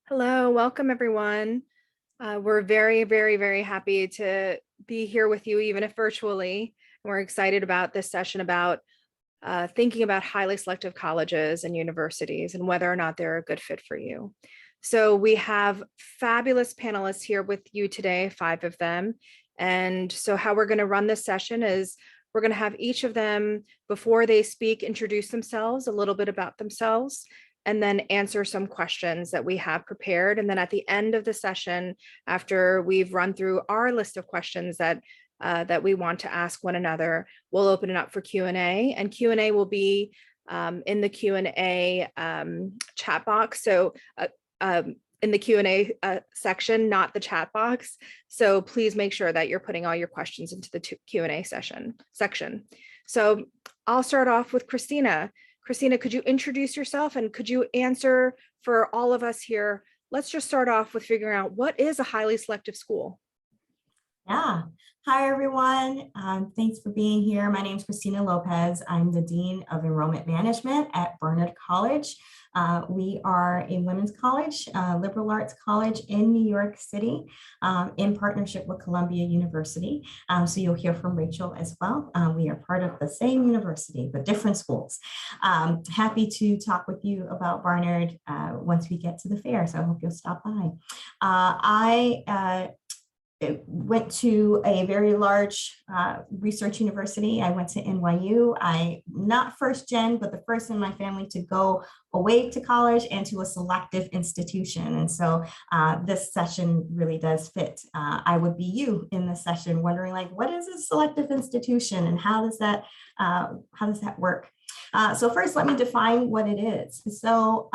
Hello, welcome everyone. We're very happy to be here with you, even if virtually. We're excited about this session about thinking about highly selective colleges and universities and whether or not they're a good fit for you. So we have fabulous panelists here with you today, 5 of them. And so how we're going to run this session is we're going to have each of them, before they speak, introduce themselves, a little bit about themselves, and then answer some questions that we have prepared. And then at the end of the session, after we've run through our list of questions that we want to ask one another, we'll open it up for Q&A, and Q&A will be in the Q&A chat box. So in the Q&A section, not the chat box. So please make sure that you're putting all your questions into the Q&A section. So I'll start off with Christina. Christina, could you introduce yourself and could you answer for all of us here? Let's just start off with figuring out, what is a highly selective school? Yeah. Hi, everyone. Thanks for being here. My name is Christina Lopez. I'm the Dean of Enrollment Management at Barnard College. We are a women's college, liberal arts college in New York City, in partnership with Columbia University. So you'll hear from Rachel as well. We are part of the same university, but different schools. Happy to talk with you about Barnard once we get to the fair. So I hope you'll stop by. I went to a very large research university. I went to NYU. I'm not first gen, but the first in my family to go away to college and to a selective institution. And so this session really does fit. I would be you in this session wondering, like, what is a selective institution and how does that work? So first, let me define what it is. So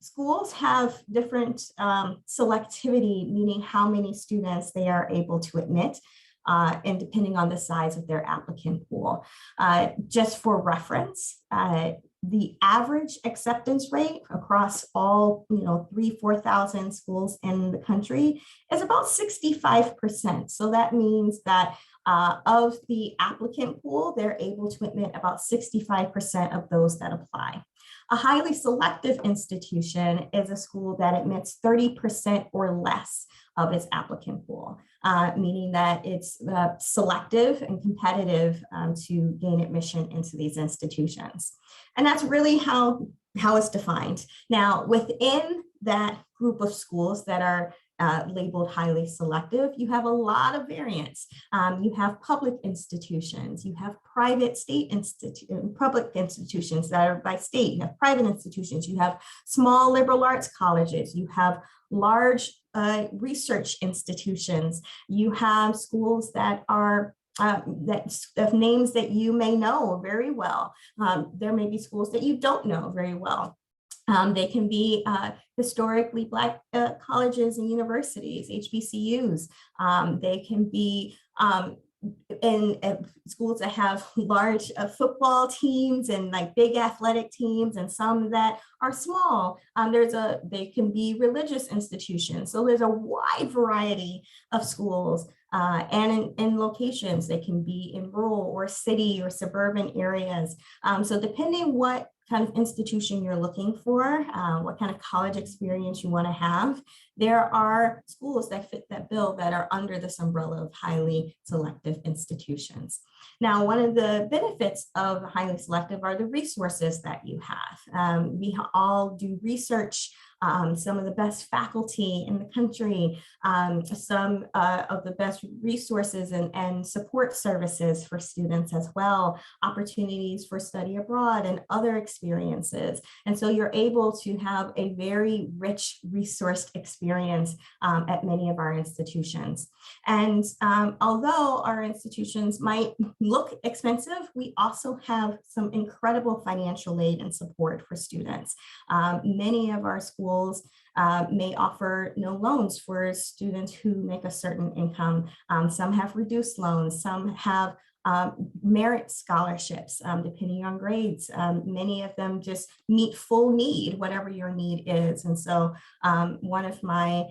schools have different selectivity, meaning how many students they are able to admit, and depending on the size of their applicant pool. Just for reference, the average acceptance rate across all 3,000-4,000 schools in the country is about 65%. So that means that of the applicant pool, they're able to admit about 65% of those that apply. A highly selective institution is a school that admits 30% or less of its applicant pool, meaning that it's selective and competitive to gain admission into these institutions. And that's really how it's defined. Now, within that group of schools that are labeled highly selective, you have a lot of variants. You have public institutions, you have private public institutions that are by state, you have private institutions, you have small liberal arts colleges, you have large research institutions, you have schools that are of names that you may know very well. There may be schools that you don't know very well. They can be historically Black colleges and universities, HBCUs. They can be in schools that have large football teams and like big athletic teams, and some that are small. They can be religious institutions. So there's a wide variety of schools and in locations. They can be in rural or city or suburban areas. So depending what kind of institution you're looking for, what kind of college experience you want to have, there are schools that fit that bill that are under this umbrella of highly selective institutions. Now, one of the benefits of highly selective are the resources that you have. We all do research. Some of the best faculty in the country, some of the best resources and support services for students as well, opportunities for study abroad and other experiences. And so you're able to have a very rich resourced experience at many of our institutions. And although our institutions might look expensive, we also have some incredible financial aid and support for students. Many of our schools may offer no loans for students who make a certain income. Some have reduced loans, some have merit scholarships, depending on grades. Many of them just meet full need, whatever your need is. And so one of my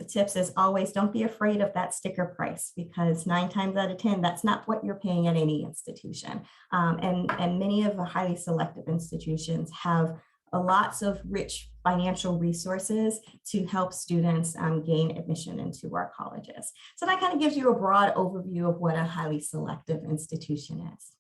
tips is always don't be afraid of that sticker price, because 9 times out of 10, that's not what you're paying at any institution. And many of the highly selective institutions have lots of rich financial resources to help students gain admission into our colleges. So that kind of gives you a broad overview of what a highly selective institution is.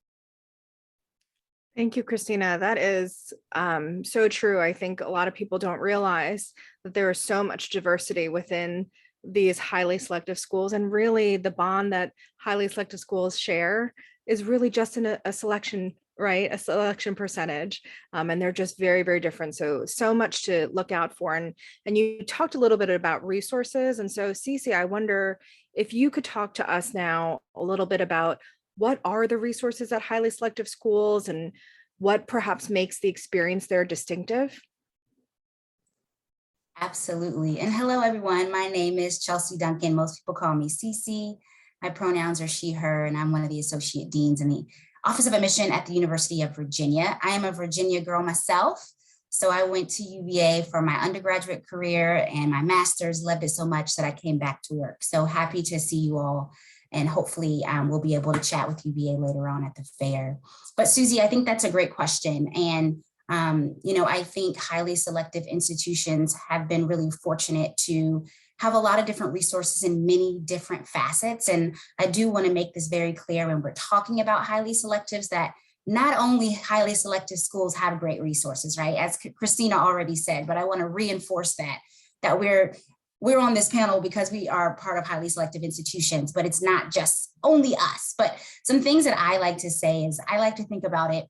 Thank you, Christina. That is so true. I think a lot of people don't realize that there is so much diversity within these highly selective schools, and really the bond that highly selective schools share is really just in a selection, right? A selection percentage. And they're just very, very different. So much to look out for. And you talked a little bit about resources. And so Cece, I wonder if you could talk to us now a little bit about what are the resources at highly selective schools and what perhaps makes the experience there distinctive? Absolutely. And hello, everyone. My name is Chelsea Duncan. Most people call me Cece. My pronouns are she, her, and I'm one of the associate deans in the Office of Admission at the University of Virginia. I am a Virginia girl myself. So I went to UVA for my undergraduate career and my master's, loved it so much that I came back to work. So happy to see you all. And hopefully we'll be able to chat with UVA later on at the fair. But Susie, I think that's a great question. And, I think highly selective institutions have been really fortunate to have a lot of different resources in many different facets. And I do want to make this very clear when we're talking about highly selectives that not only highly selective schools have great resources, right? As Christina already said, but I want to reinforce that we're on this panel because we are part of highly selective institutions, but it's not just only us. But some things that I like to say is I like to think about it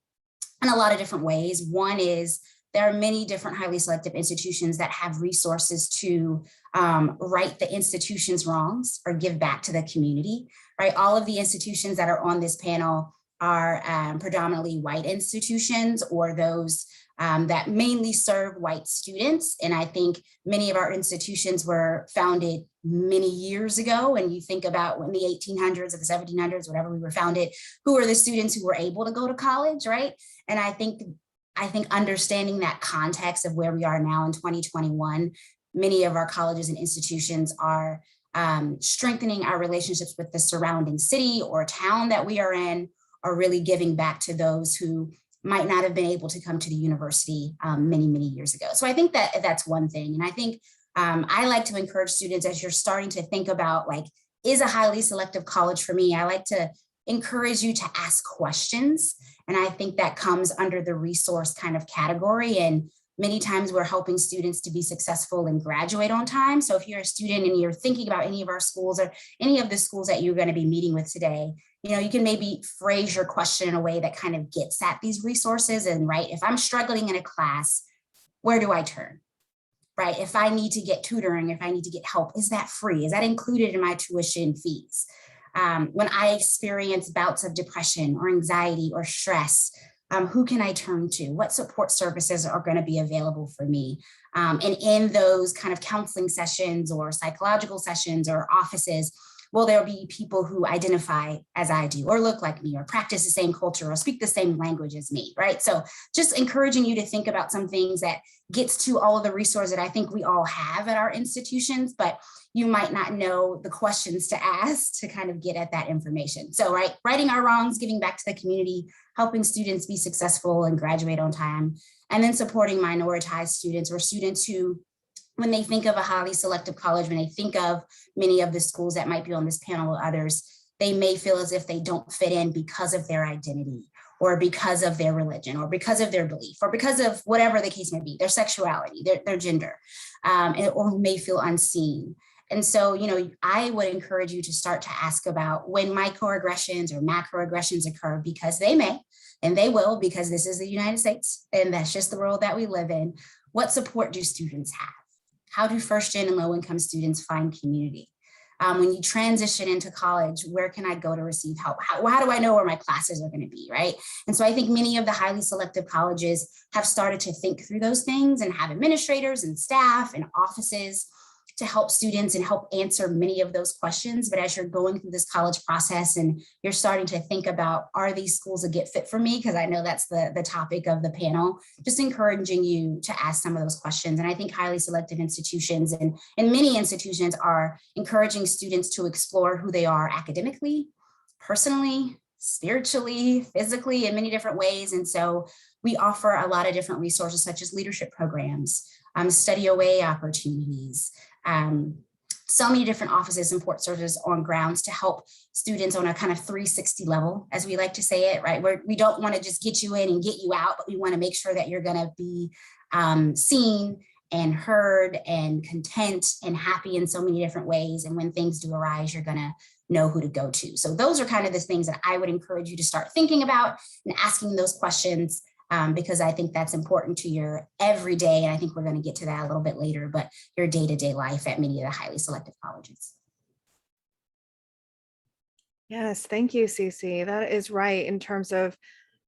in a lot of different ways. One is there are many different highly selective institutions that have resources to right the institution's wrongs or give back to the community, right? All of the institutions that are on this panel are predominantly white institutions or those that mainly serve white students. And I think many of our institutions were founded many years ago. And you think about when the 1800s or the 1700s, whatever we were founded, who are the students who were able to go to college, right? And I think understanding that context of where we are now in 2021, many of our colleges and institutions are strengthening our relationships with the surrounding city or town that we are in, or really giving back to those who might not have been able to come to the university many, many years ago. So I think that's one thing. And I think I like to encourage students as you're starting to think about like, is a highly selective college for me? I like to encourage you to ask questions. And I think that comes under the resource kind of category. And many times we're helping students to be successful and graduate on time. So if you're a student and you're thinking about any of our schools or any of the schools that you're going to be meeting with today, you can maybe phrase your question in a way that kind of gets at these resources. And right, if I'm struggling in a class, where do I turn? Right, if I need to get tutoring, if I need to get help, is that free? Is that included in my tuition fees? When I experience bouts of depression or anxiety or stress, who can I turn to? What support services are going to be available for me? And in those kind of counseling sessions or psychological sessions or offices, will there be people who identify as I do or look like me or practice the same culture or speak the same language as me, right? So just encouraging you to think about some things that gets to all of the resources that I think we all have at our institutions, but you might not know the questions to ask to kind of get at that information. So right, righting our wrongs, giving back to the community, helping students be successful and graduate on time, and then supporting minoritized students or students who, when they think of a highly selective college, when they think of many of the schools that might be on this panel or others, they may feel as if they don't fit in because of their identity or because of their religion or because of their belief or because of whatever the case may be, their sexuality, their gender, or may feel unseen. And so, I would encourage you to start to ask about when microaggressions or macroaggressions occur, because they may, and they will, because this is the United States, and that's just the world that we live in. What support do students have? How do first-gen and low-income students find community? When you transition into college, where can I go to receive help? How do I know where my classes are going to be, right? And so I think many of the highly selective colleges have started to think through those things and have administrators and staff and offices to help students and help answer many of those questions. But as you're going through this college process and you're starting to think about, are these schools a good fit for me? Because I know that's the topic of the panel, just encouraging you to ask some of those questions. And I think highly selective institutions and many institutions are encouraging students to explore who they are academically, personally, spiritually, physically, in many different ways. And so we offer a lot of different resources such as leadership programs, study away opportunities, so many different offices and support services on grounds to help students on a kind of 360 level, as we like to say it, right? Where we don't want to just get you in and get you out, but we want to make sure that you're going to be seen and heard and content and happy in so many different ways. And when things do arise, you're going to know who to go to. So those are kind of the things that I would encourage you to start thinking about and asking those questions, because I think that's important to your everyday, and I think we're going to get to that a little bit later, but your day-to-day life at many of the highly selective colleges. Yes, thank you, Cece. That is right in terms of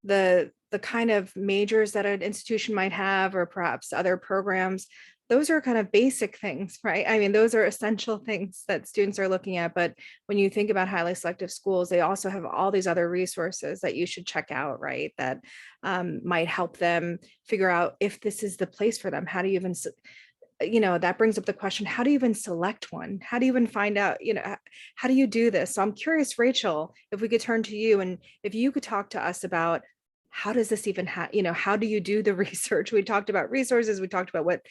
the kind of majors that an institution might have, or perhaps other programs. Those are kind of basic things, right? I mean, those are essential things that students are looking at. But when you think about highly selective schools, they also have all these other resources that you should check out, right? That might help them figure out if this is the place for them. How do you even, that brings up the question, how do you even select one? How do you even find out, how do you do this? So I'm curious, Rachel, if we could turn to you and if you could talk to us about how does this even how do you do the research? We talked about resources, we talked about what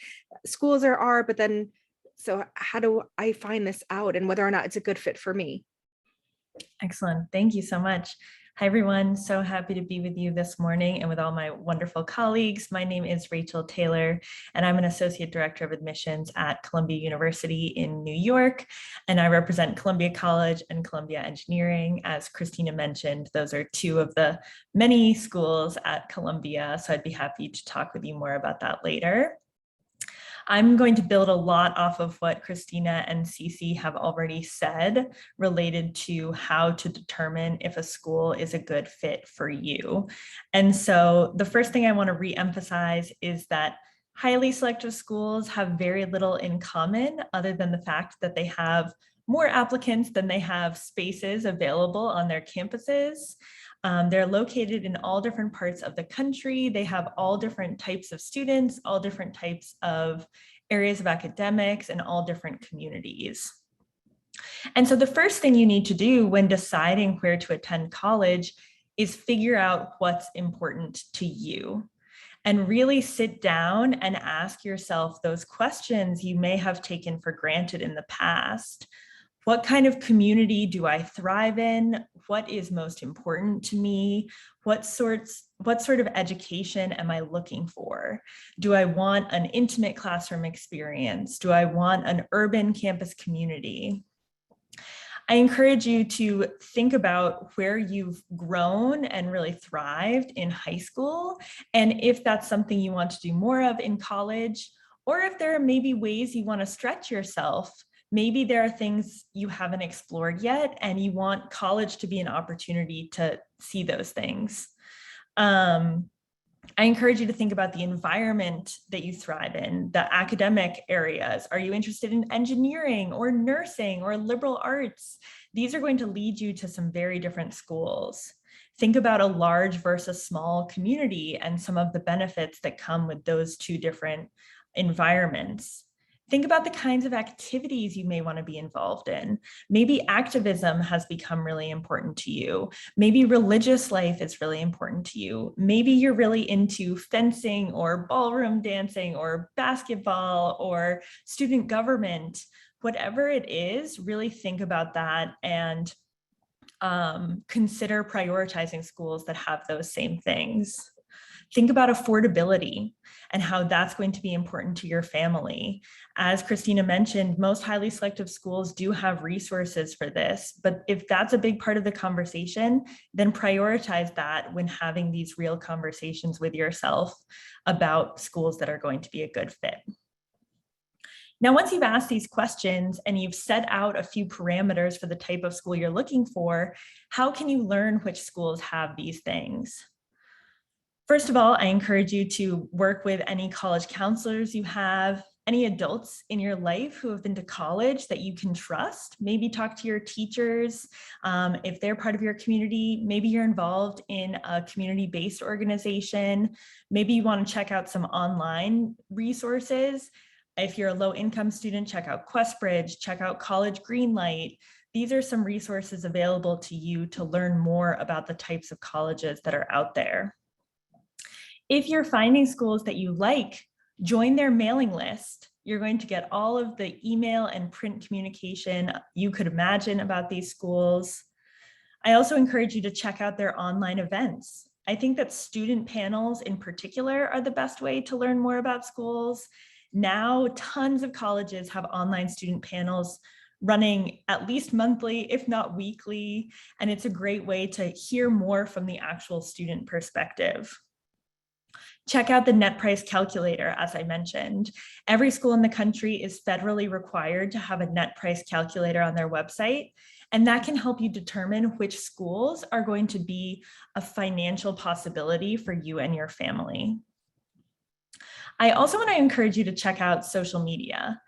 schools there are, but then, so how do I find this out and whether or not it's a good fit for me? Excellent. Thank you so much. Hi, everyone. So happy to be with you this morning and with all my wonderful colleagues. My name is Rachel Taylor, and I'm an Associate Director of Admissions at Columbia University in New York. And I represent Columbia College and Columbia Engineering. As Christina mentioned, those are two of the many schools at Columbia. So I'd be happy to talk with you more about that later. I'm going to build a lot off of what Christina and Cece have already said related to how to determine if a school is a good fit for you. And so the first thing I want to re-emphasize is that highly selective schools have very little in common other than the fact that they have more applicants than they have spaces available on their campuses. They're located in all different parts of the country. They have all different types of students, all different types of areas of academics, and all different communities. And so the first thing you need to do when deciding where to attend college is figure out what's important to you. And really sit down and ask yourself those questions you may have taken for granted in the past. What kind of community do I thrive in? What is most important to me? What sort of education am I looking for? Do I want an intimate classroom experience? Do I want an urban campus community? I encourage you to think about where you've grown and really thrived in high school, and if that's something you want to do more of in college, or if there are maybe ways you want to stretch yourself. Maybe there are things you haven't explored yet and you want college to be an opportunity to see those things. I encourage you to think about the environment that you thrive in, the academic areas. Are you interested in engineering or nursing or liberal arts? These are going to lead you to some very different schools. Think about a large versus small community and some of the benefits that come with those two different environments. Think about the kinds of activities you may want to be involved in. Maybe activism has become really important to you. Maybe religious life is really important to you. Maybe you're really into fencing or ballroom dancing or basketball or student government. Whatever it is, really think about that and consider prioritizing schools that have those same things. Think about affordability and how that's going to be important to your family. As Christina mentioned, most highly selective schools do have resources for this, but if that's a big part of the conversation, then prioritize that when having these real conversations with yourself about schools that are going to be a good fit. Now, once you've asked these questions and you've set out a few parameters for the type of school you're looking for, how can you learn which schools have these things? First of all, I encourage you to work with any college counselors you have, any adults in your life who have been to college that you can trust. Maybe talk to your teachers. If they're part of your community, maybe you're involved in a community-based organization. Maybe you want to check out some online resources. If you're a low-income student, check out QuestBridge, check out College Greenlight. these are some resources available to you to learn more about the types of colleges that are out there. If you're finding schools that you like, join their mailing list. You're going to get all of the email and print communication you could imagine about these schools. I also encourage you to check out their online events. I think that student panels in particular are the best way to learn more about schools. Now, tons of colleges have online student panels running at least monthly, if not weekly, and it's a great way to hear more from the actual student perspective. Check out the net price calculator, as I mentioned. Every school in the country is federally required to have a net price calculator on their website, and that can help you determine which schools are going to be a financial possibility for you and your family. I also want to encourage you to check out social media,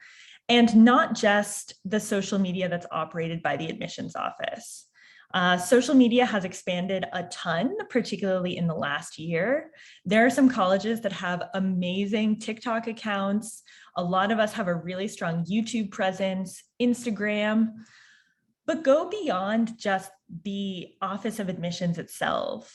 and not just the social media that's operated by the admissions office. Social media has expanded a ton, particularly in the last year. There are some colleges that have amazing TikTok accounts. A lot of us have a really strong YouTube presence, Instagram, but go beyond just the Office of Admissions itself.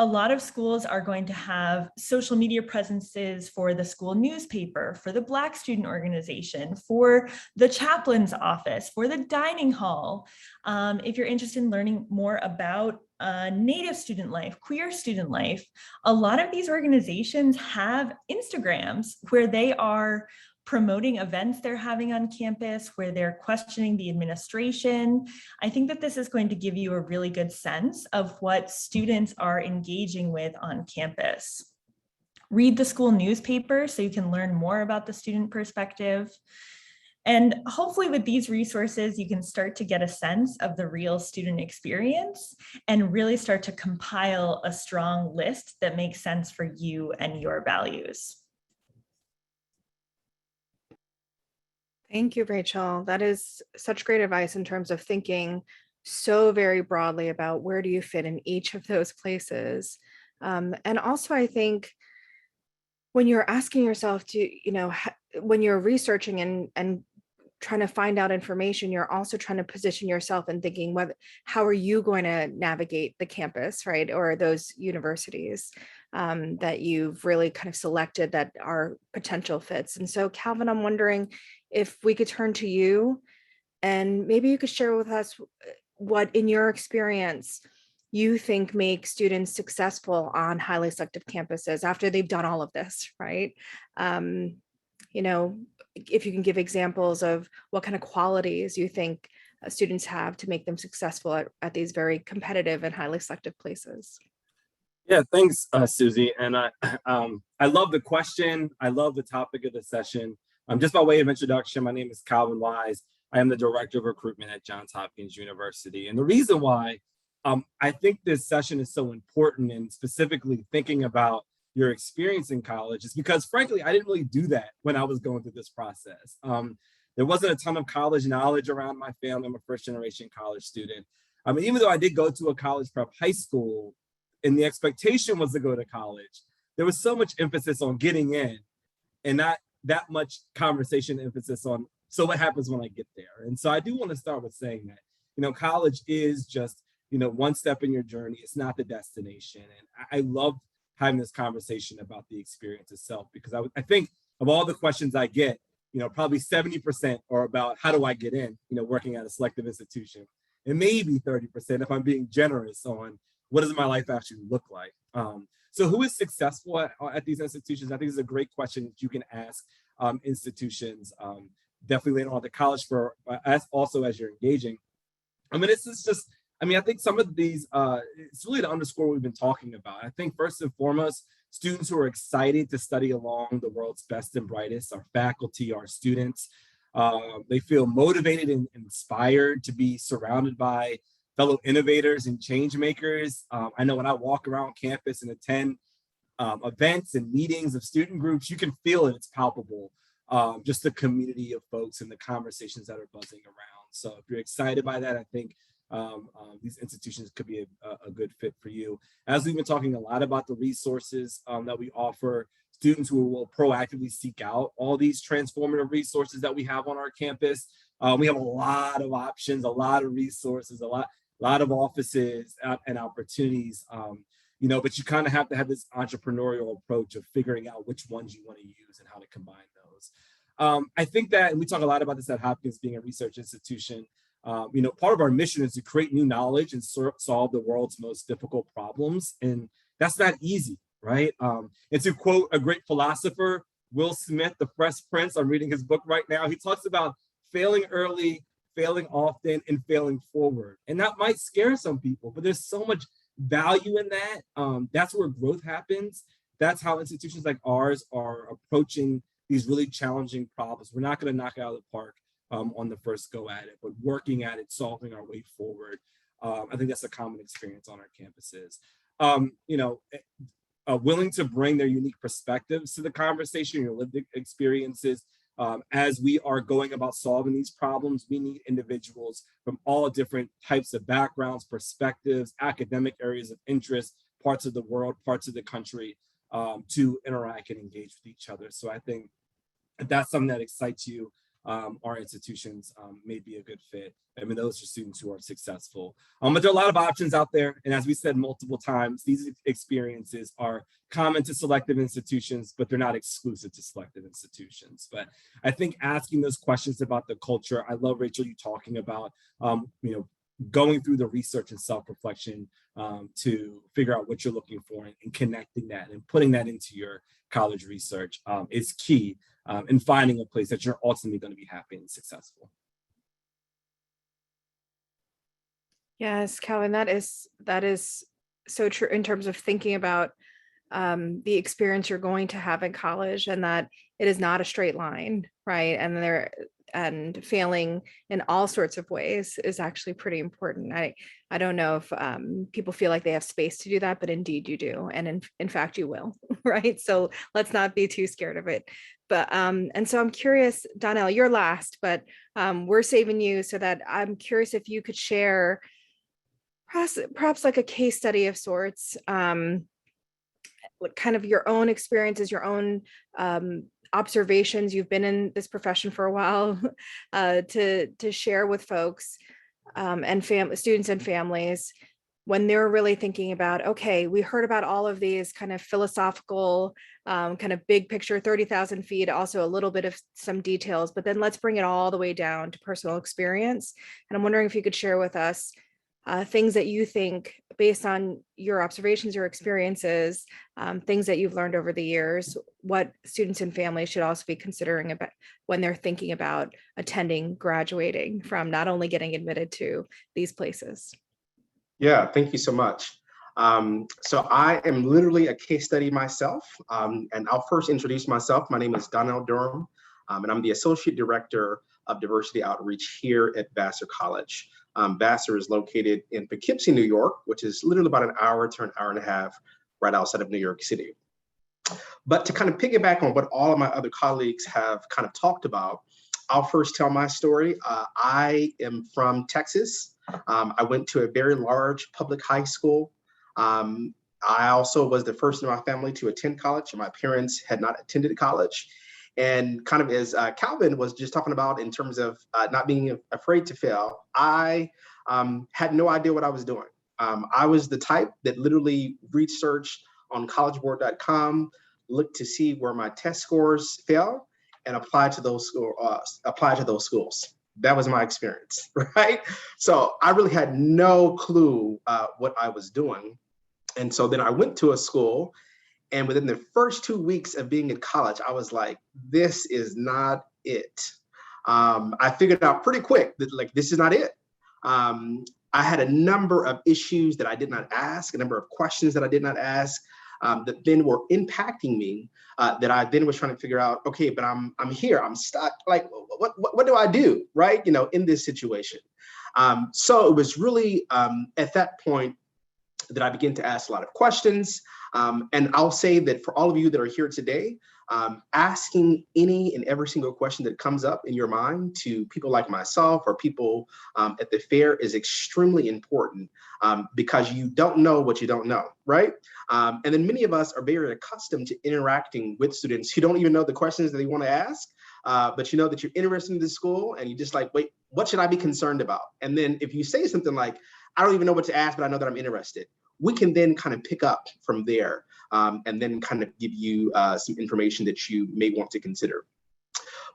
A lot of schools are going to have social media presences for the school newspaper, for the Black student organization, for the chaplain's office, for the dining hall. If you're interested in learning more about Native student life, queer student life, a lot of these organizations have Instagrams where they are promoting events they're having on campus, where they're questioning the administration. I think that this is going to give you a really good sense of what students are engaging with on campus. Read the school newspaper so you can learn more about the student perspective. And hopefully with these resources, you can start to get a sense of the real student experience and really start to compile a strong list that makes sense for you and your values. Thank you, Rachel. That is such great advice in terms of thinking so very broadly about where do you fit in each of those places. And also, I think when you're asking yourself to, when you're researching and trying to find out information, you're also trying to position yourself and thinking, how are you going to navigate the campus, right? Or those universities that you've really kind of selected that are potential fits. And so, Calvin, I'm wondering if we could turn to you and maybe you could share with us what, in your experience, you think makes students successful on highly selective campuses after they've done all of this, right? If you can give examples of what kind of qualities you think students have to make them successful at these very competitive and highly selective places. Yeah, thanks, Susie. And I love the question. I love the topic of the session. Just by way of introduction, my name is Calvin Wise. I am the Director of Recruitment at Johns Hopkins University. And the reason why I think this session is so important, and specifically thinking about your experience in college, is because, frankly, I didn't really do that when I was going through this process. There wasn't a ton of college knowledge around my family. I'm a first-generation college student. Even though I did go to a college prep high school, and the expectation was to go to college, there was so much emphasis on getting in and not that much conversation emphasis on, so what happens when I get there? And so I do want to start with saying that, college is just, one step in your journey. It's not the destination. And I love having this conversation about the experience itself, because I think of all the questions I get, probably 70% are about how do I get in, working at a selective institution, and maybe 30%, if I'm being generous, on what does my life actually look like? So who is successful at these institutions? I think it's a great question that you can ask institutions, definitely later on to college, for also as you're engaging. This is just, I think some of these, it's really to underscore what we've been talking about. I think first and foremost, students who are excited to study along the world's best and brightest, our faculty, our students, they feel motivated and inspired to be surrounded by fellow innovators and change makers. I know when I walk around campus and attend events and meetings of student groups, you can feel it, it's palpable, just the community of folks and the conversations that are buzzing around. So if you're excited by that, I think these institutions could be a good fit for you. As we've been talking a lot about the resources that we offer, students who will proactively seek out all these transformative resources that we have on our campus, We have a lot of options, a lot of resources, a lot of offices and opportunities. But you kind of have to have this entrepreneurial approach of figuring out which ones you want to use and how to combine those. I think that, and we talk a lot about this at Hopkins being a research institution, part of our mission is to create new knowledge and solve the world's most difficult problems. And that's not easy, right? And to quote a great philosopher, Will Smith, the Fresh Prince, I'm reading his book right now, he talks about failing early, failing often, and failing forward. And that might scare some people, but there's so much value in that. That's where growth happens. That's how institutions like ours are approaching these really challenging problems. We're not going to knock it out of the park on the first go at it, but working at it, solving our way forward. I think that's a common experience on our campuses. Willing to bring their unique perspectives to the conversation, your lived experiences. As we are going about solving these problems, we need individuals from all different types of backgrounds, perspectives, academic areas of interest, parts of the world, parts of the country, to interact and engage with each other. So I think if that's something that excites you, our institutions may be a good fit. I mean, those are students who are successful. But there are a lot of options out there. And as we said multiple times, these experiences are common to selective institutions, but they're not exclusive to selective institutions. But I think asking those questions about the culture, I love, Rachel, you talking about, going through the research and self-reflection to figure out what you're looking for and connecting that and putting that into your college research is key in finding a place that you're ultimately going to be happy and successful. Yes, Calvin, that is so true in terms of thinking about the experience you're going to have in college, and that it is not a straight line, right? And failing in all sorts of ways is actually pretty important. I don't know if people feel like they have space to do that, but indeed you do. And in fact, you will, right? So let's not be too scared of it. But and so I'm curious, Donnell, you're last, but we're saving you so that I'm curious if you could share perhaps like a case study of sorts, kind of your own experiences, your own observations. You've been in this profession for a while, to share with folks and students and families when they're really thinking about, okay, we heard about all of these kind of philosophical, kind of big picture, 30,000 feet, also a little bit of some details, but then let's bring it all the way down to personal experience. And I'm wondering if you could share with us things that you think, based on your observations, your experiences, things that you've learned over the years, what students and families should also be considering about when they're thinking about attending, graduating from not only getting admitted to these places. Yeah, thank you so much. So I am literally a case study myself, and I'll first introduce myself. My name is Donnell Durham, and I'm the Associate Director of Diversity Outreach here at Vassar College. Vassar is located in Poughkeepsie, New York, which is literally about an hour to an hour and a half right outside of New York City. But to kind of piggyback on what all of my other colleagues have kind of talked about, I'll first tell my story. I am from Texas. I went to a very large public high school. I also was the first in my family to attend college. My parents had not attended college. And kind of as Calvin was just talking about in terms of not being afraid to fail, I had no idea what I was doing. I was the type that literally researched on collegeboard.com, looked to see where my test scores fell, and applied to those schools. That was my experience, right? So I really had no clue what I was doing. And so then I went to a school, and within the first 2 weeks of being in college, I was like, this is not it. I figured out pretty quick that like, this is not it. I had a number of issues that I did not ask, a number of questions that I did not ask, that then were impacting me, that I then was trying to figure out, okay, but I'm here, I'm stuck. Like, what do I do, right? In this situation. So it was really at that point that I began to ask a lot of questions. And I'll say that for all of you that are here today, asking any and every single question that comes up in your mind to people like myself or people at the fair is extremely important, because you don't know what you don't know, right? And then many of us are very accustomed to interacting with students who don't even know the questions that they want to ask. but you know that you're interested in the school and you're just like, wait, what should I be concerned about? And then if you say something like, I don't even know what to ask, but I know that I'm interested, we can then kind of pick up from there and then kind of give you some information that you may want to consider.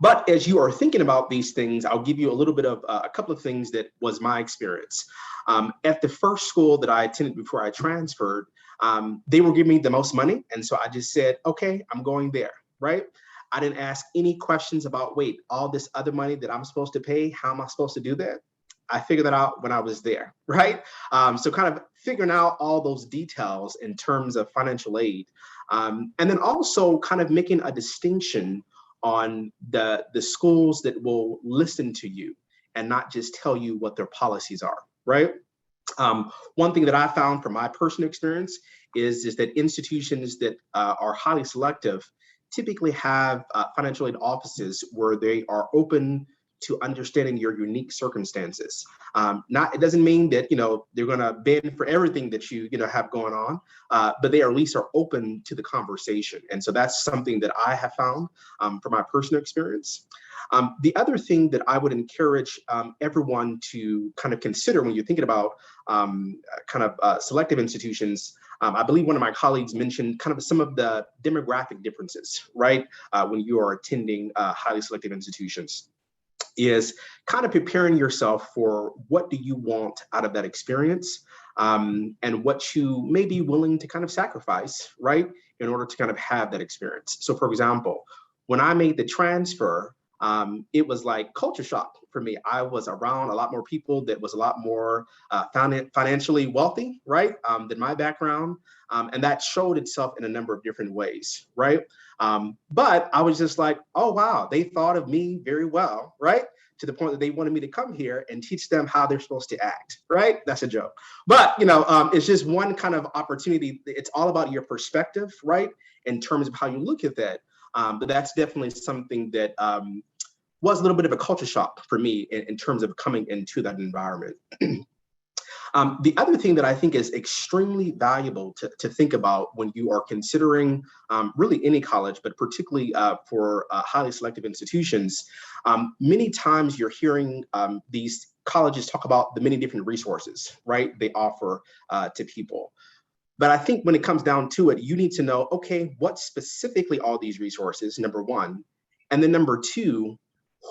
But as you are thinking about these things, I'll give you a little bit of a couple of things that was my experience. At the first school that I attended before I transferred, they were giving me the most money. And so I just said, okay, I'm going there, right? I didn't ask any questions about, wait, all this other money that I'm supposed to pay, how am I supposed to do that? I figured that out when I was there, right? So kind of figuring out all those details in terms of financial aid. And then also kind of making a distinction on the schools that will listen to you and not just tell you what their policies are, right? One thing that I found from my personal experience is that institutions that are highly selective typically have financial aid offices where they are open to understanding your unique circumstances. It doesn't mean that they're going to bend for everything that you have going on, but they at least are open to the conversation. And so that's something that I have found from my personal experience. The other thing that I would encourage everyone to kind of consider when you're thinking about selective institutions, I believe one of my colleagues mentioned kind of some of the demographic differences, right? When you are attending highly selective institutions, is kind of preparing yourself for what do you want out of that experience, and what you may be willing to kind of sacrifice, right, in order to kind of have that experience. So for example, when I made the transfer, it was like culture shock for me. I was around a lot more people that was a lot more financially wealthy, right, than my background. And that showed itself in a number of different ways, right? But I was just like, oh, wow, they thought of me very well, right? To the point that they wanted me to come here and teach them how they're supposed to act, right? That's a joke. But, it's just one kind of opportunity. It's all about your perspective, right? In terms of how you look at that. But that's definitely something that was a little bit of a culture shock for me in terms of coming into that environment. The other thing that I think is extremely valuable to think about when you are considering really any college, but particularly for highly selective institutions, many times you're hearing these colleges talk about the many different resources, right, they offer to people. But I think when it comes down to it, you need to know, okay, what specifically are these resources, number one, and then number two,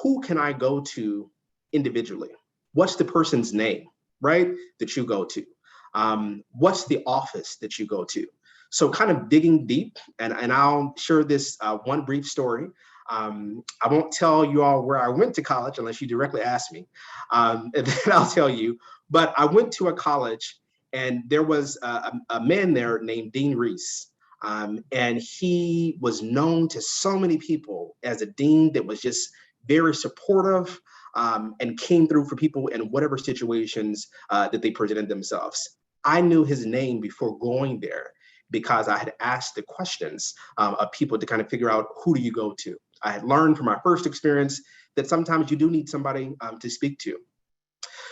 who can I go to individually? What's the person's name, right, that you go to? What's the office that you go to? So kind of digging deep, and I'll share this one brief story. I won't tell you all where I went to college unless you directly ask me, and then I'll tell you. But I went to a college, and there was a man there named Dean Reese. And he was known to so many people as a dean that was just very supportive, and came through for people in whatever situations that they presented themselves. I knew his name before going there because I had asked the questions of people to kind of figure out, who do you go to? I had learned from my first experience that sometimes you do need somebody to speak to.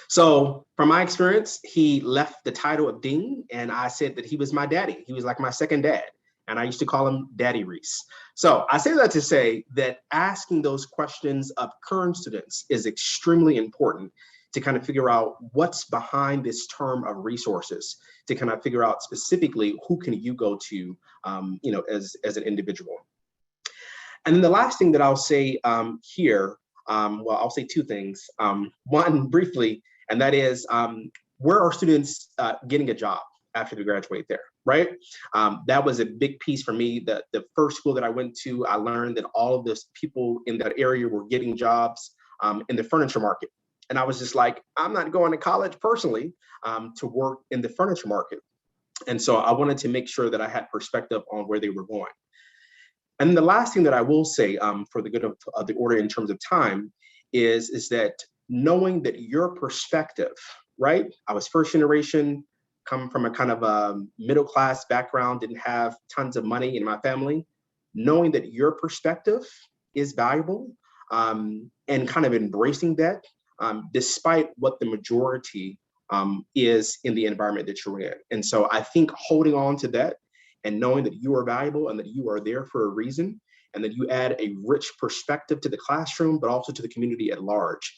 So from my experience, he left the title of dean, and I said that he was my daddy. He was like my second dad. And I used to call him Daddy Reese. So I say that to say that asking those questions of current students is extremely important to kind of figure out what's behind this term of resources, to kind of figure out specifically who can you go to, as an individual. And then the last thing that I'll say here, I'll say two things. One, briefly, and that is, where are students getting a job after they graduate there, right? That was a big piece for me. The first school that I went to, I learned that all of those people in that area were getting jobs in the furniture market. And I was just like, I'm not going to college personally to work in the furniture market. And so I wanted to make sure that I had perspective on where they were going. And the last thing that I will say for the good of the order in terms of time is that knowing that your perspective, right? I was first generation, come from a kind of middle-class background, didn't have tons of money in my family. Knowing that your perspective is valuable, and kind of embracing that, despite what the majority is in the environment that you're in. And so I think holding on to that and knowing that you are valuable and that you are there for a reason and then you add a rich perspective to the classroom, but also to the community at large,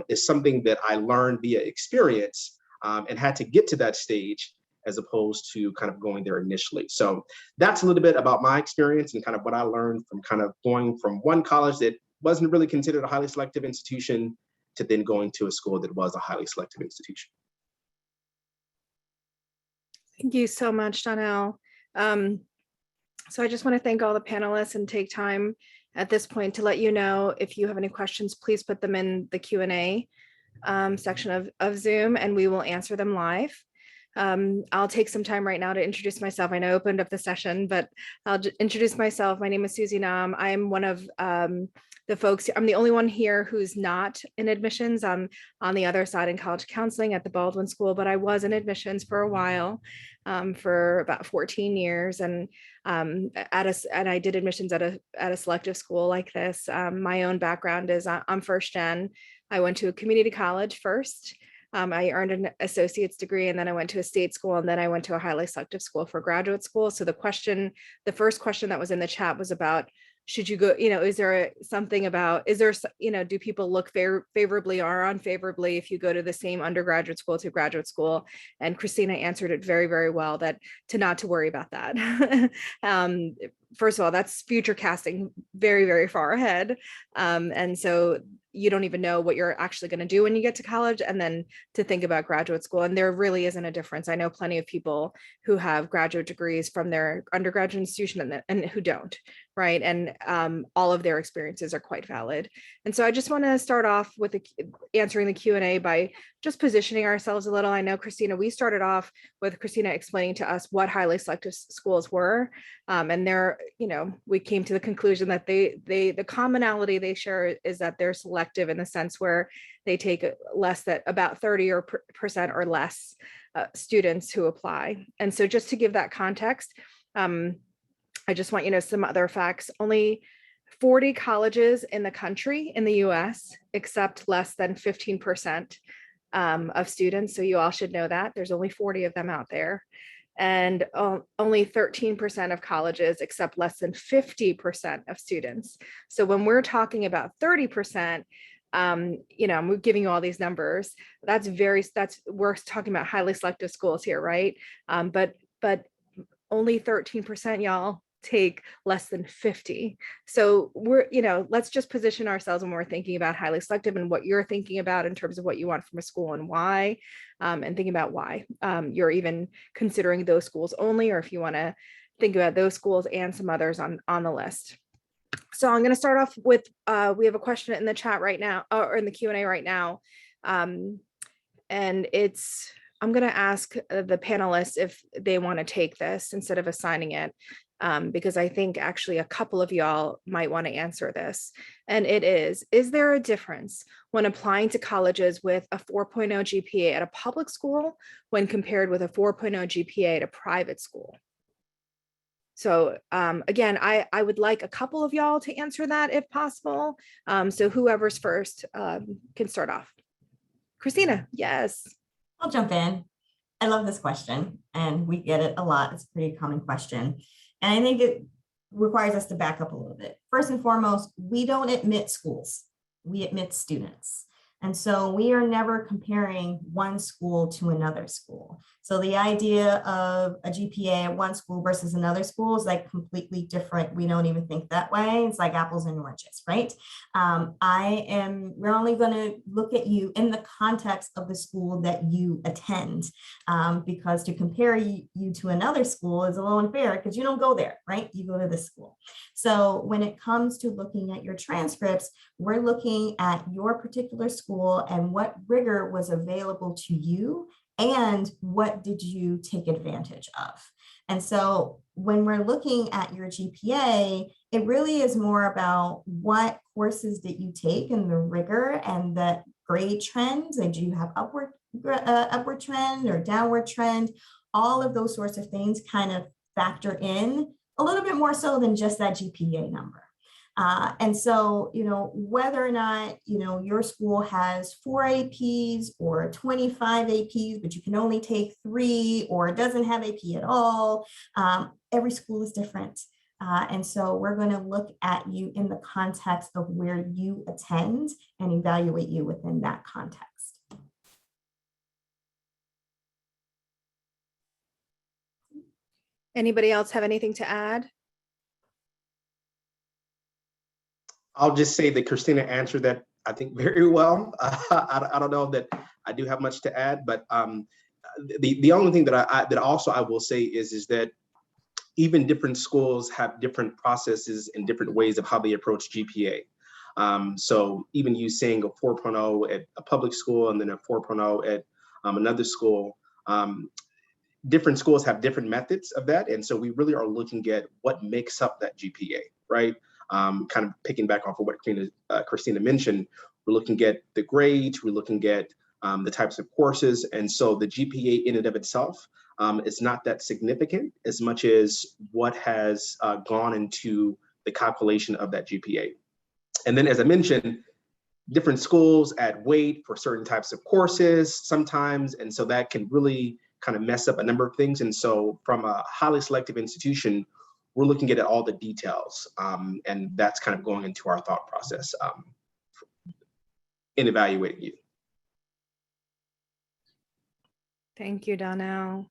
is something that I learned via experience and had to get to that stage as opposed to kind of going there initially. So that's a little bit about my experience and kind of what I learned from kind of going from one college that wasn't really considered a highly selective institution to then going to a school that was a highly selective institution. Thank you so much, Donnell. So I just want to thank all the panelists and take time at this point to let you know if you have any questions, please put them in the Q&A section of Zoom and we will answer them live. I'll take some time right now to introduce myself. I know I opened up the session, but I'll introduce myself. My name is Susie Nam. I'm one of the folks, I'm the only one here who's not in admissions. I'm on the other side in college counseling at the Baldwin School, but I was in admissions for a while, for about 14 years. And I did admissions at a selective school like this. My own background is I'm first gen. I went to a community college first. I earned an associate's degree and then I went to a state school and then I went to a highly selective school for graduate school. So the first question that was in the chat was about, should you go, is there something about, do people look favorably or unfavorably if you go to the same undergraduate school to graduate school? And Christina answered it very, very well, that not to worry about that. First of all, that's future casting very, very far ahead. And so you don't even know what you're actually going to do when you get to college, and then to think about graduate school. And there really isn't a difference. I know plenty of people who have graduate degrees from their undergraduate institution and who don't, right? And all of their experiences are quite valid. And so I just want to start off with answering the Q&A by just positioning ourselves a little. I know, Christina, we started off with Christina explaining to us what highly selective schools were. And we came to the conclusion that the commonality they share is that they're selective in the sense where they take about 30% or less students who apply. And so just to give that context, I just want you to know some other facts. Only 40 colleges in the country, in the US, accept less than 15% of students. So you all should know that. There's only 40 of them out there. And only 13% of colleges accept less than 50% of students. So when we're talking about 30%, I'm giving you all these numbers. We're talking about highly selective schools here, right? But only 13%, y'all, take less than 50. So let's just position ourselves when we're thinking about highly selective and what you're thinking about in terms of what you want from a school and why, and thinking about why you're even considering those schools only, or if you want to think about those schools and some others on the list. So I'm going to start off with, we have a question in the chat right now, or in the Q&A right now. And I'm going to ask the panelists if they want to take this instead of assigning it, because I think actually a couple of y'all might want to answer this. And it is there a difference when applying to colleges with a 4.0 GPA at a public school when compared with a 4.0 GPA at a private school? So again, I would like a couple of y'all to answer that if possible. So whoever's first can start off. Christina, yes. I'll jump in. I love this question and we get it a lot. It's a pretty common question. And I think it requires us to back up a little bit. First and foremost, we don't admit schools, we admit students. And so we are never comparing one school to another school. So the idea of a GPA at one school versus another school is like completely different. We don't even think that way. It's like apples and oranges, right? We're only going to look at you in the context of the school that you attend, because to compare you to another school is a little unfair because you don't go there, right? You go to this school. So when it comes to looking at your transcripts, we're looking at your particular school and what rigor was available to you and what did you take advantage of. And so when we're looking at your GPA, it really is more about what courses did you take and the rigor and the grade trends. And do you have upward trend or downward trend? All of those sorts of things kind of factor in a little bit more so than just that GPA number. And so, whether or not, your school has 4 APs or 25 APs, but you can only take 3, or it doesn't have AP at all, every school is different. And so we're going to look at you in the context of where you attend and evaluate you within that context. Anybody else have anything to add? I'll just say that Christina answered that, I think, very well. I don't know that I do have much to add, but the only thing that I will say is that even different schools have different processes and different ways of how they approach GPA. So even you saying a 4.0 at a public school and then a 4.0 at another school, different schools have different methods of that. And so we really are looking at what makes up that GPA, right? Kind of picking back off of what Christina mentioned, we're looking at the grades, we're looking at the types of courses. And so the GPA in and of itself is not that significant as much as what has gone into the calculation of that GPA. And then, as I mentioned, different schools add weight for certain types of courses sometimes. And so that can really kind of mess up a number of things. And so from a highly selective institution, we're looking at all the details. And that's kind of going into our thought process in evaluating you. Thank you, Donnell.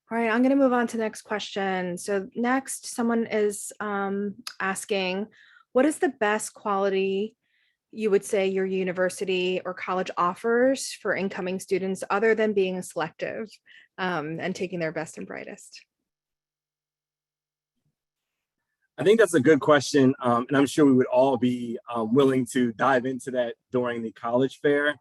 All right, I'm going to move on to the next question. So next, someone is asking, what is the best quality you would say your university or college offers for incoming students other than being selective and taking their best and brightest? I think that's a good question. And I'm sure we would all be willing to dive into that during the college fair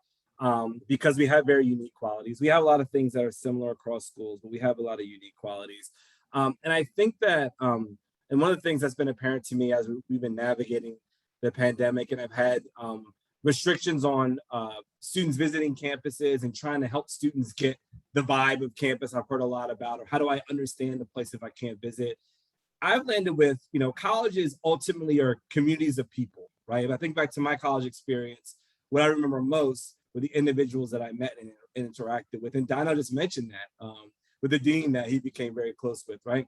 because we have very unique qualities. We have a lot of things that are similar across schools, but we have a lot of unique qualities. And I think that, and one of the things that's been apparent to me as we've been navigating the pandemic and I've had restrictions on students visiting campuses and trying to help students get the vibe of campus. I've heard a lot about, or how do I understand the place if I can't visit? I've landed with, colleges ultimately are communities of people, right? If I think back to my college experience, what I remember most were the individuals that I met and interacted with. And Donna just mentioned that with the dean that he became very close with, right?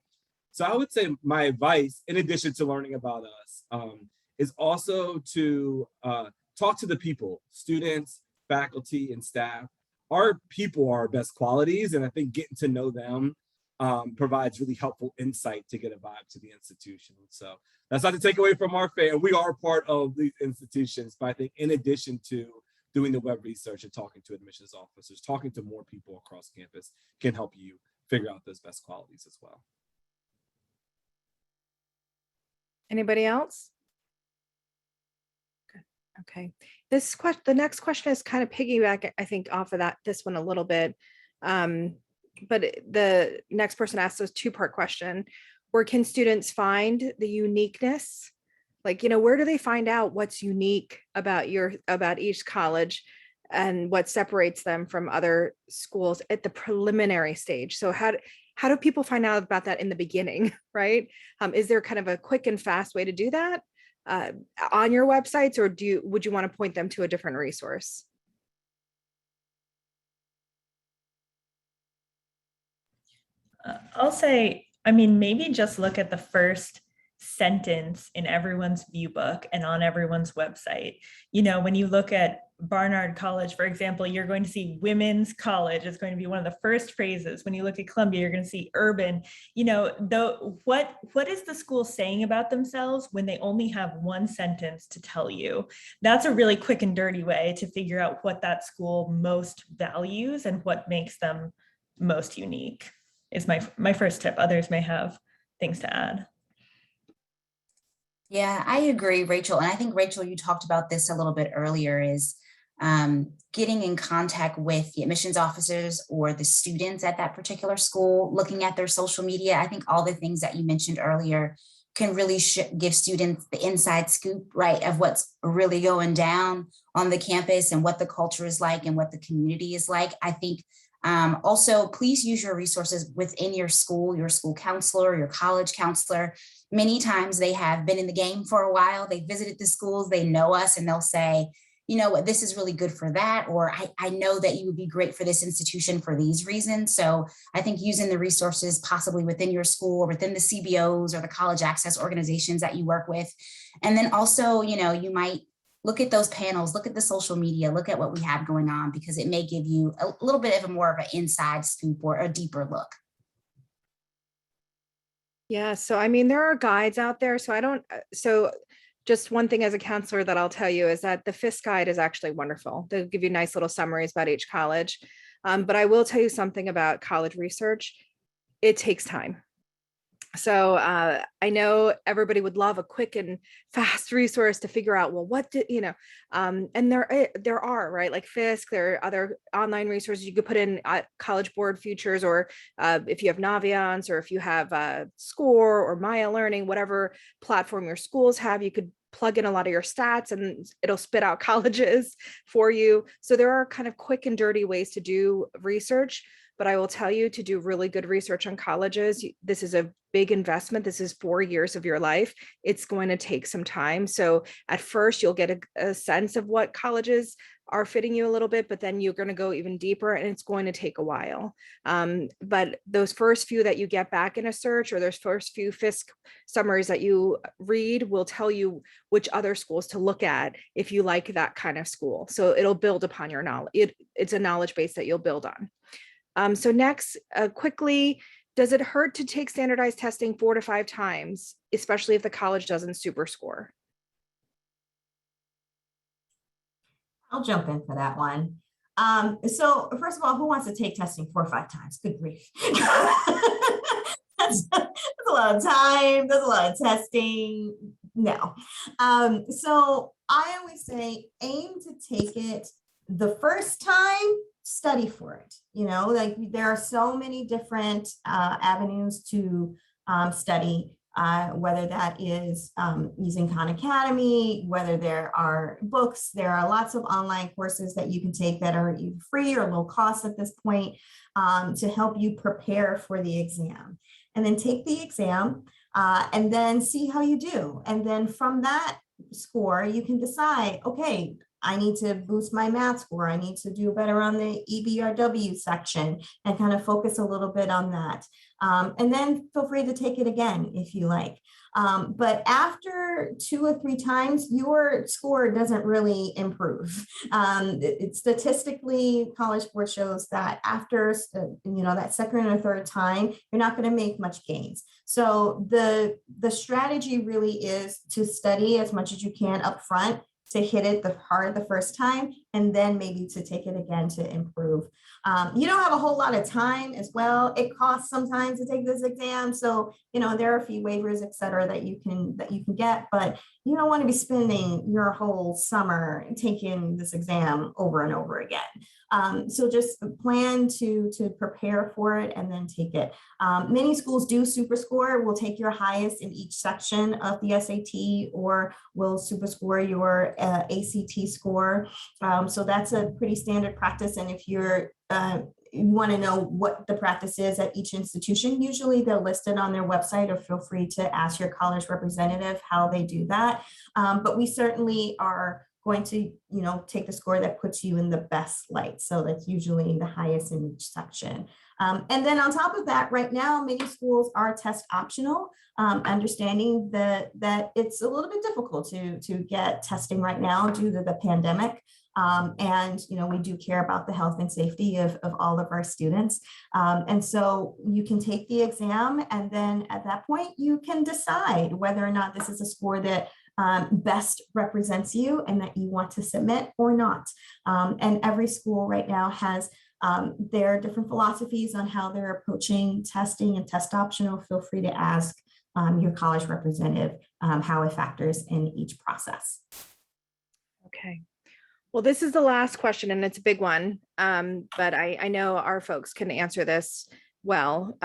So I would say my advice, in addition to learning about us, is also to talk to the people, students, faculty, and staff. Our people are our best qualities, and I think getting to know them provides really helpful insight to get a vibe to the institution. So that's not to take away from our fair. We are part of these institutions, but I think in addition to doing the web research and talking to admissions officers, talking to more people across campus can help you figure out those best qualities as well. Anybody else? Okay. The next question is kind of piggyback, I think, off of this one a little bit. But the next person asked a two-part question. Where can students find the uniqueness? Like, where do they find out what's unique about each college and what separates them from other schools at the preliminary stage? So how do people find out about that in the beginning, right? Is there kind of a quick and fast way to do that on your websites, or would you want to point them to a different resource? I'll say, maybe just look at the first sentence in everyone's view book and on everyone's website. When you look at Barnard College, for example, you're going to see women's college is going to be one of the first phrases. When you look at Columbia, you're going to see urban. What is the school saying about themselves when they only have one sentence to tell you? That's a really quick and dirty way to figure out what that school most values and what makes them most unique. Is my first tip. Others may have things to add. Yeah, I agree, Rachel. And I think, Rachel, you talked about this a little bit earlier, is getting in contact with the admissions officers or the students at that particular school, looking at their social media. I think all the things that you mentioned earlier can really give students the inside scoop, right, of what's really going down on the campus and what the culture is like and what the community is like. I think also, please use your resources within your school counselor, your college counselor. Many times they have been in the game for a while. They visited the schools, they know us, and they'll say, you know what, this is really good for that, or I know that you would be great for this institution for these reasons. So I think using the resources possibly within your school or within the CBOs or the college access organizations that you work with. And then also, you know, you might look at those panels, look at the social media, look at what we have going on, because it may give you a little bit of a more of an inside scoop or a deeper look. Yeah, so I mean, there are guides out there. So just one thing as a counselor that I'll tell you is that the FISC guide is actually wonderful. They'll give you nice little summaries about each college. But I will tell you something about college research. It takes time. So I know everybody would love a quick and fast resource to figure out, well, what did, you know, and there are, right, like FISC, there are other online resources you could put in College Board Futures, or if you have Naviance, or if you have SCORE or Maya Learning, whatever platform your schools have, you could plug in a lot of your stats and it'll spit out colleges for you. So there are kind of quick and dirty ways to do research. But I will tell you, to do really good research on colleges, this is a big investment. This is 4 years of your life. It's going to take some time. So at first you'll get a sense of what colleges are fitting you a little bit, but then you're going to go even deeper and it's going to take a while. But those first few that you get back in a search, or those first few FISC summaries that you read, will tell you which other schools to look at if you like that kind of school. So it'll build upon your knowledge. It's a knowledge base that you'll build on. So next, quickly, does it hurt to take standardized testing 4 to 5 times, especially if the college doesn't super score? I'll jump in for that one. So first of all, who wants to take testing 4 or 5 times? Good grief. That's a lot of time. That's a lot of testing. No. So I always say, aim to take it the first time, study for it. You know, like there are so many different avenues to study, whether that is using Khan Academy, whether there are books, there are lots of online courses that you can take that are either free or low cost at this point, to help you prepare for the exam. And then take the exam and then see how you do. And then from that score, you can decide, okay, I need to boost my math score. I need to do better on the EBRW section, and kind of focus a little bit on that. And then feel free to take it again if you like. But after 2 or 3 times, your score doesn't really improve. Statistically, College Board shows that after that second or third time, you're not going to make much gains. So the strategy really is to study as much as you can up front, to hit it hard the first time, and then maybe to take it again to improve. You don't have a whole lot of time as well. It costs sometimes to take this exam. So, there are a few waivers, et cetera, that you can get, but you don't want to be spending your whole summer taking this exam over and over again. So just plan to prepare for it and then take it. Many schools do super score, will take your highest in each section of the SAT, or will super score your ACT score. So that's a pretty standard practice. And if you want to know what the practice is at each institution, usually they're listed on their website, or feel free to ask your college representative how they do that. But we certainly are going to, take the score that puts you in the best light. So that's usually the highest in each section. And then on top of that, right now, many schools are test optional, understanding that it's a little bit difficult to get testing right now due to the pandemic. And we do care about the health and safety of all of our students. And so you can take the exam, and then at that point, you can decide whether or not this is a score that best represents you and that you want to submit or not. And every school right now has their different philosophies on how they're approaching testing and test optional. Feel free to ask your college representative how it factors in each process. Okay. Well, this is the last question, and it's a big one, but I know our folks can answer this well.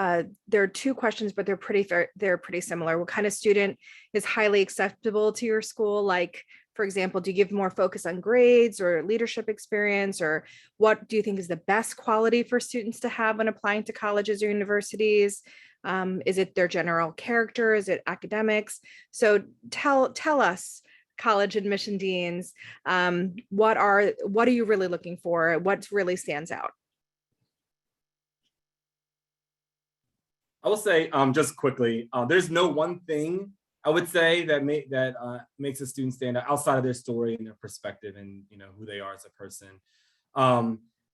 There are 2 questions, but they're pretty similar. What kind of student is highly acceptable to your school? Like, for example, do you give more focus on grades or leadership experience, or what do you think is the best quality for students to have when applying to colleges or universities? Is it their general character? Is it academics? So tell us college admission deans, what are you really looking for? What really stands out? I will say, just quickly, there's no one thing I would say that makes a student stand out outside of their story and their perspective and who they are as a person.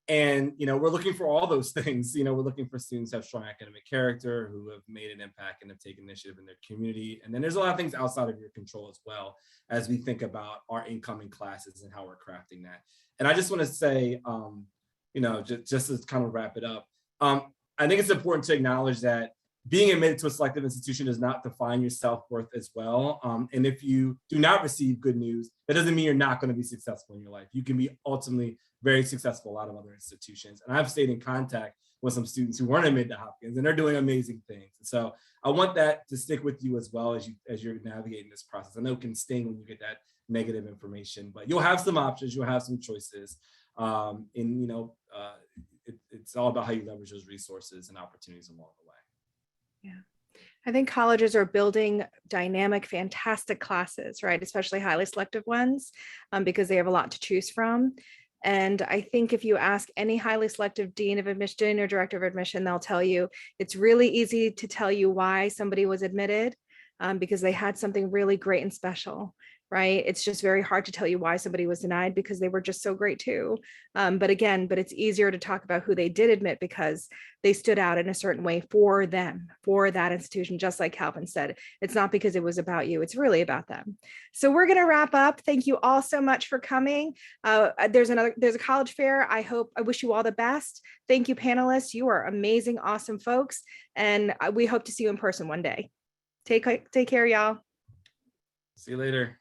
And we're looking for all those things. We're looking for students who have strong academic character, who have made an impact and have taken initiative in their community. And then there's a lot of things outside of your control as well as we think about our incoming classes and how we're crafting that. And I just want to say, just to kind of wrap it up, I think it's important to acknowledge that being admitted to a selective institution does not define your self-worth as well. And if you do not receive good news, that doesn't mean you're not going to be successful in your life. You can be ultimately very successful at a lot of other institutions. And I've stayed in contact with some students who weren't admitted to Hopkins, and they're doing amazing things. And so I want that to stick with you as well as you're navigating this process. I know it can sting when you get that negative information, but you'll have some options, you'll have some choices. It's all about how you leverage those resources and opportunities along the way. Yeah. I think colleges are building dynamic, fantastic classes, right? Especially highly selective ones, because they have a lot to choose from. And I think if you ask any highly selective dean of admission or director of admission, they'll tell you it's really easy to tell you why somebody was admitted, because they had something really great and special, right? It's just very hard to tell you why somebody was denied because they were just so great too. But it's easier to talk about who they did admit because they stood out in a certain way for them, for that institution, just like Calvin said. It's not because it was about you, it's really about them. So we're gonna wrap up. Thank you all so much for coming. There's a college fair. I wish you all the best. Thank you, panelists. You are amazing, awesome folks. And we hope to see you in person one day. Take care, y'all. See you later.